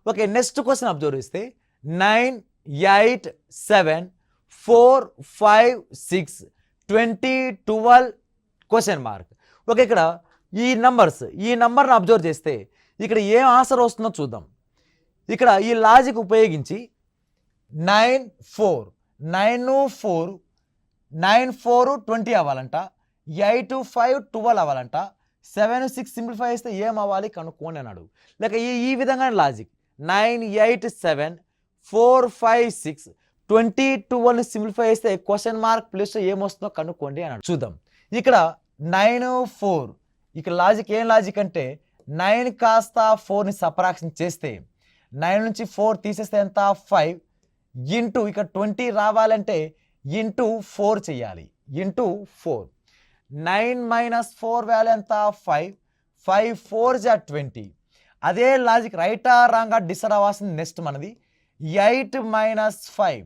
Okay, next question observe చేస్తే 9, 8, 7, 4, 5, 6, 20, 12 question mark. Okay, ఇక్కడ ఈ నంబర్ని అబ్జర్వ్ చేస్తే ఇక్కడ ఏం ఆన్సర్ వస్తుందో చూద్దాం. ఇక్కడ ఈ లాజిక్ ఉపయోగించి 9, 4, 9, 4 20 అవ్వాలంట, 8, 5 12 అవ్వాలంట, 7, 6 సింప్లిఫై చేస్తే ఏం అవ్వాలి కనుక్కోండి అన్నాడు. లేక ఈ విధంగా లాజిక్ 9, 8, 7, 4, 5, 6, 20, 12 సింప్లిఫై చేస్తే క్వశ్చన్ మార్క్ ప్లస్ ఏమొస్తుందో కనుక్కోండి అన్నాడు. చూద్దాం. ఇక్కడ 9, 4 ఇక్కడ లాజిక్ ఏం లాజిక్ అంటే 9 కాస్త 4ని సబ్ట్రాక్షన్ చేస్తే 9 నుంచి 4 తీసేస్తే ఎంత 5 ఇంటూ ఇక్కడ 20 రావాలంటే ఇంటూ 4 చేయాలి, ఇంటూ 4. 9 - 4 వాల్యూ ఎంత 5, 5 4 = 20. అదే లాజిక్ రైటా రాంగా డిసైడ్ అవ్వాల్సింది నెక్స్ట్ మనది 8 - 5,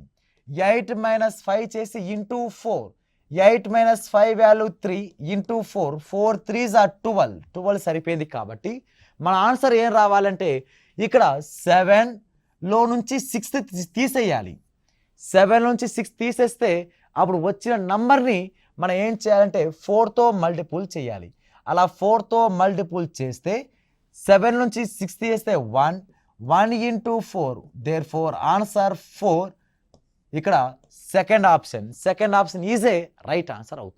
8 - 5 చేసి ఇంటూ 4, 8 - 5 వాల్యూ 3 ఇంటూ 4, 4 3 = 12, 12 సరిపోయింది. కాబట్టి మన ఆన్సర్ ఏం రావాలంటే ఇక్కడ 7లో నుంచి 6 తీసేయాలి. 7 నుంచి 6 తీసేస్తే అప్పుడు వచ్చిన నంబర్ని మనం ఏం చేయాలంటే 4తో మల్టిపుల్ చేయాలి. అలా 4తో మల్టిపుల్ చేస్తే 7 నుంచి 6 తీస్తే 1, 1 ఇంటూ 4, దేర్ఫోర్ ఆన్సర్ 4. ఇక్కడ second option is a right answer అవుతుంది.